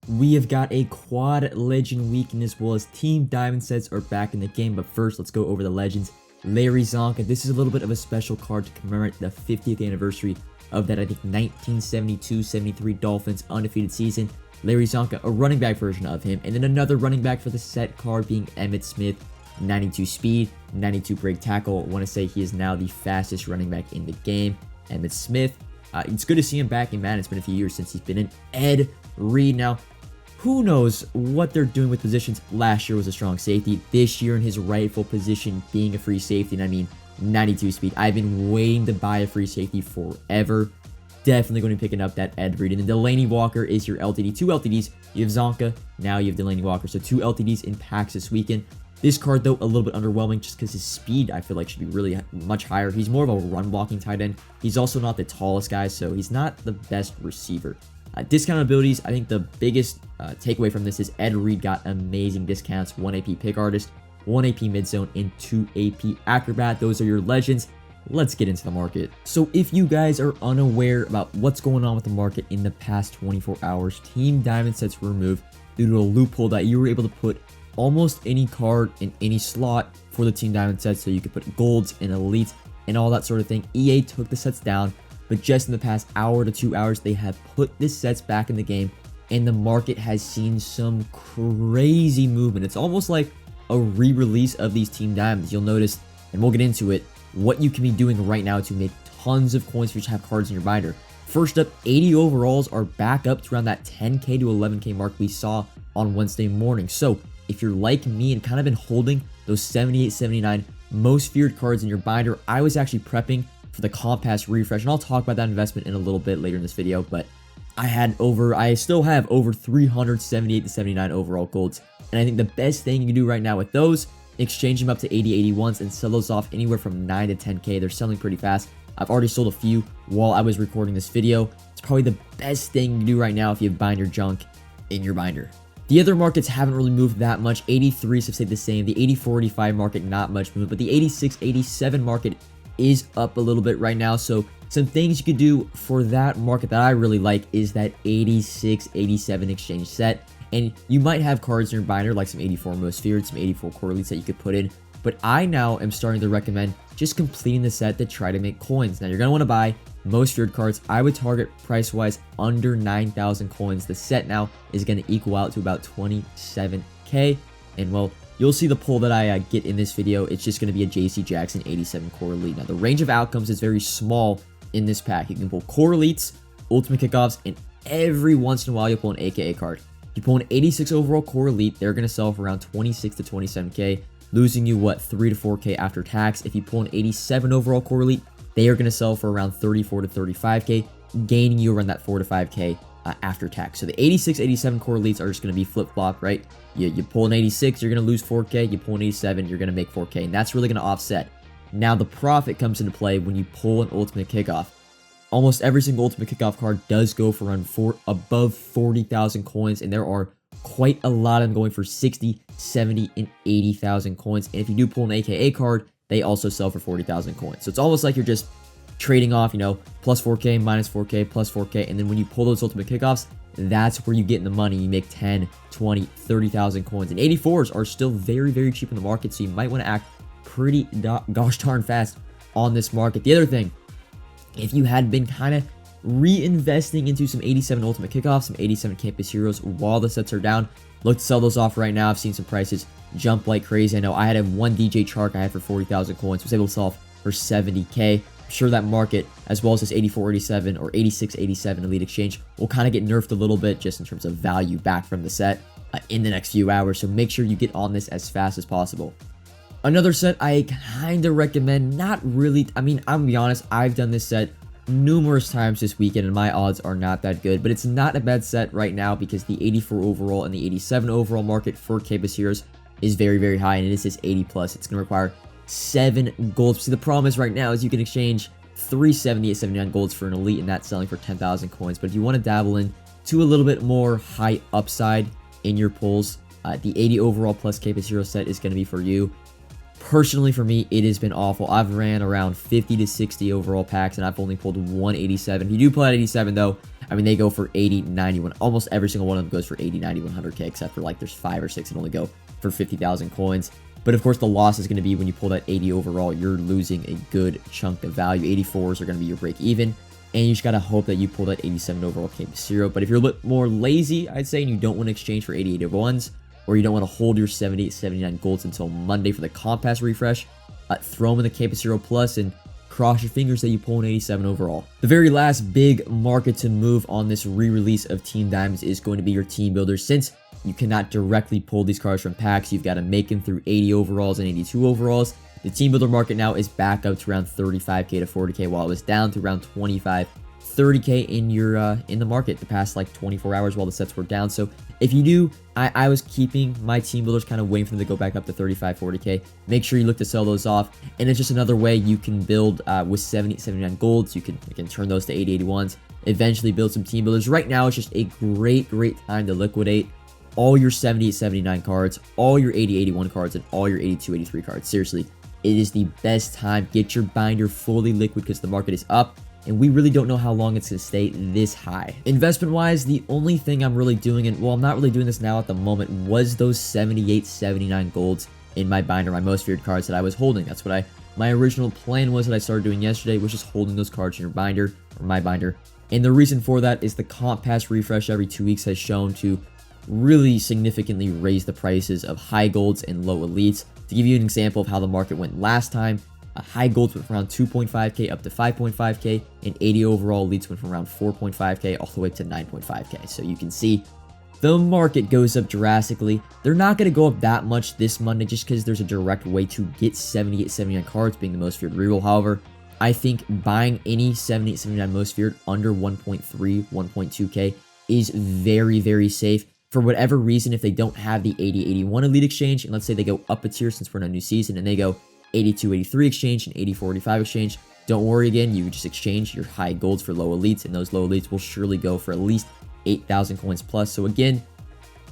We have got a quad legend weekend as well as team diamond sets are back in the game. But first, let's go over the legends. Larry Zonkey. This is a little bit of a special card to commemorate the 50th anniversary of that, I think, 1972-73 Dolphins undefeated season. Larry Zonkey, a running back version of him. And then another running back for the set card being Emmitt Smith. 92 speed, 92 break tackle. I want to say he is now the fastest running back in the game. Emmitt Smith. It's good to see him back in Madden. It's been a few years since he's been in. Ed Reed. Now, who knows what they're doing with positions. Last year was a strong safety. This year in his rightful position being a free safety, and I mean 92 speed. I've been waiting to buy a free safety forever. Definitely going to be picking up that Ed Reed. And then Delaney Walker is your LTD. 2 LTDs. You have Zonkey. Now you have Delaney Walker. So 2 LTDs in packs this weekend. This card, though, a little bit underwhelming just because his speed, I feel like, should be really much higher. He's more of a run-blocking tight end. He's also not the tallest guy, so he's not the best receiver. Discount abilities, I think the biggest takeaway from this is Ed Reed got amazing discounts. 1 AP Pick Artist, 1 AP Midzone, and 2 AP Acrobat. Those are your legends. Let's get into the market. So if you guys are unaware about what's going on with the market in the past 24 hours, Team Diamond sets were removed due to a loophole that you were able to put almost any card in any slot for the Team Diamond sets, so you could put golds and elites and all that sort of thing. EA took the sets down, but just in the past hour to 2 hours, they have put the sets back in the game, and the market has seen some crazy movement. It's almost like a re-release of these Team Diamonds. You'll notice, and we'll get into it, what you can be doing right now to make tons of coins for you to have cards in your binder. First up, 80 overalls are back up to around that 10k to 11k mark we saw on Wednesday morning. So if you're like me and kind of been holding those 78, 79 most feared cards in your binder, I was actually prepping for the Compass refresh, and I'll talk about that investment in a little bit later in this video, but I still have over 378 to 79 overall golds, and I think the best thing you can do right now with those, exchange them up to 80, 81s and sell those off anywhere from 9 to 10k. They're selling pretty fast. I've already sold a few while I was recording this video. It's probably the best thing you can do right now if you have binder junk in your binder. The other markets haven't really moved that much. 83s have stayed the same. The 84, 85 market, not much movement, but the 86, 87 market is up a little bit right now. So some things you could do for that market that I really like is that 86, 87 exchange set. And you might have cards in your binder like some 84 most feared, some 84 core elites that you could put in. But I now am starting to recommend just completing the set to try to make coins. Now, you're going to want to buy most feared cards. I would target price-wise under 9,000 coins. The set now is going to equal out to about 27k. And, well, you'll see the pull that I get in this video. It's just going to be a JC Jackson 87 core elite. Now, the range of outcomes is very small in this pack. You can pull core elites, ultimate kickoffs, and every once in a while you'll pull an AKA card. If you pull an 86 overall core elite, they're going to sell for around 26 to 27k. Losing you, what, 3 to 4k after tax. If you pull an 87 overall core elite, they are going to sell for around 34 to 35k, gaining you around that 4 to 5k after tax. So the 86, 87 core elites are just going to be flip-flop, right? You pull an 86, you're going to lose 4k. You pull an 87, you're going to make 4k, and that's really going to offset. Now, the profit comes into play when you pull an ultimate kickoff. Almost every single ultimate kickoff card does go for around above 40,000 coins, and there are quite a lot of them going for 60, 70, and 80,000 coins. And if you do pull an AKA card, they also sell for 40,000 coins. So it's almost like you're just trading off, you know, plus 4k, minus 4k, plus 4k. And then when you pull those ultimate kickoffs, that's where you get in the money. You make 10, 20, 30,000 coins. And 84s are still very, very cheap in the market. So you might want to act pretty gosh darn fast on this market. The other thing, if you had been kind of reinvesting into some 87 ultimate kickoffs, some 87 campus heroes while the sets are down, look to sell those off right now. I've seen some prices jump like crazy. I know I had one DJ Chark I had for 40,000 coins, was able to sell for 70k. I'm sure that market, as well as this 84, 87 or 86, 87 elite exchange, will kind of get nerfed a little bit just in terms of value back from the set in the next few hours. So make sure you get on this as fast as possible. Another set I kind of recommend, not really, I mean, I'm gonna be honest, I've done this set numerous times this weekend and my odds are not that good, but it's not a bad set right now because the 84 overall and the 87 overall market for campus heroes is very, very high, and it is this 80 plus. It's going to require 7 golds. See, the problem is right now is you can exchange 378, 79 golds for an elite, and that's selling for 10,000 coins. But if you want to dabble in to a little bit more high upside in your pulls, the 80 overall plus campus hero set is going to be for you. Personally, for me, it has been awful. I've ran around 50 to 60 overall packs, and I've only pulled 187. If you do pull out 87, though, I mean, they go for 80, 91. Almost every single one of them goes for 80, 90, 100k, except for like there's 5 or 6 that only go for 50,000 coins. But of course, the loss is going to be when you pull that 80 overall, you're losing a good chunk of value. 84s are going to be your break even. And you just got to hope that you pull that 87 overall campus hero. But if you're a bit more lazy, I'd say, and you don't want to exchange for 88 ones, or you don't want to hold your 78, 79 golds until Monday for the comp pass refresh, throw them in the campus hero plus and cross your fingers that you pull an 87 overall. The very last big market to move on this re-release of Team Diamonds is going to be your team builders. Since you cannot directly pull these cards from packs, you've got to make them through 80 overalls and 82 overalls. The team builder market now is back up to around 35k to 40k, while it was down to around 25, 30k in the market the past like 24 hours while the sets were down. So if you do, I was keeping my team builders, kind of waiting for them to go back up to 35, 40k. Make sure you look to sell those off, and it's just another way you can build with 70, 79 golds. You can turn those to 80, 81s. Eventually build some team builders. Right now, it's just a great time to liquidate all your 70, 79 cards, all your 80, 81 cards, and all your 82, 83 cards. Seriously, it is the best time. Get your binder fully liquid because the market is up, and we really don't know how long it's going to stay this high. Investment-wise, the only thing I'm really doing, and well, I'm not really doing this now at the moment, was those 78, 79 golds in my binder, my most feared cards that I was holding. That's what my original plan was that I started doing yesterday, was just holding those cards in your binder, or my binder. And the reason for that is the comp pass refresh every 2 weeks has shown to really significantly raise the prices of high golds and low elites. To give you an example of how the market went last time, high golds went from around 2.5k up to 5.5k, and 80 overall elites went from around 4.5k all the way to 9.5k. So you can see the market goes up drastically. They're not going to go up that much this Monday just because there's a direct way to get 78, 79 cards, being the most feared reroll. However, I think buying any 78, 79 most feared under 1.3, 1.2k is very safe. For whatever reason, if they don't have the 80, 81 elite exchange, and let's say they go up a tier since we're in a new season, and they go 82, 83 exchange and 84, 85 exchange, don't worry again, you just exchange your high golds for low elites, and those low elites will surely go for at least 8,000 coins plus. So again,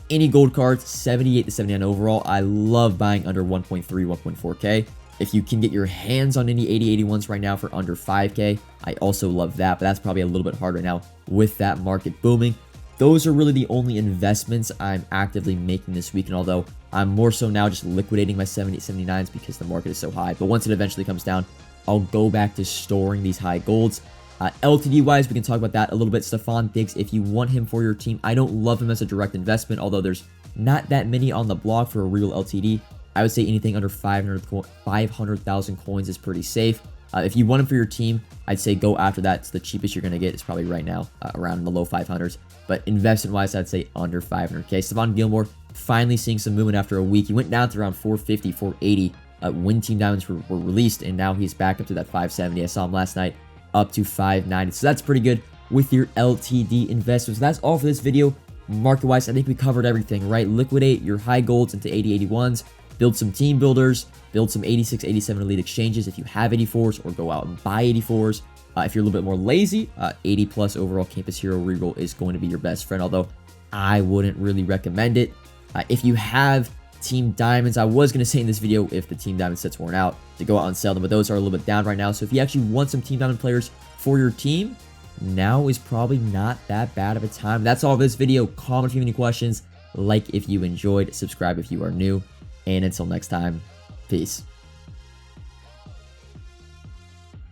any gold cards, 78 to 79 overall, I love buying under 1.3, 1.4k. If you can get your hands on any 80, 81s right now for under 5k, I also love that, but that's probably a little bit hard right now with that market booming. Those are really the only investments I'm actively making this week, and although I'm more so now just liquidating my 78, 79s because the market is so high, but once it eventually comes down, I'll go back to storing these high golds. LTD-wise, we can talk about that a little bit. Savon Diggs, if you want him for your team, I don't love him as a direct investment, although there's not that many on the block for a real LTD. I would say anything under 500,000 coins is pretty safe. If you want him for your team, I'd say go after that. It's the cheapest you're going to get. It's probably right now around the low 500s. But investment-wise, I'd say under 500k. Savon Gilmore finally seeing some movement after a week. He went down to around 450, 480 when Team Diamonds were released, and now he's back up to that 570. I saw him last night up to 590. So that's pretty good with your LTD investments. That's all for this video. Market-wise, I think we covered everything, right? Liquidate your high golds into 80, 81s. Build some team builders, build some 86, 87 elite exchanges if you have 84s, or go out and buy 84s. If you're a little bit more lazy, 80 plus overall campus hero reroll is going to be your best friend, although I wouldn't really recommend it. If you have Team Diamonds, I was going to say in this video, if the Team Diamond sets weren't out, to go out and sell them, but those are a little bit down right now. So if you actually want some Team Diamond players for your team, now is probably not that bad of a time. That's all for this video. Comment if you have any questions, like if you enjoyed, subscribe if you are new. And until next time, peace.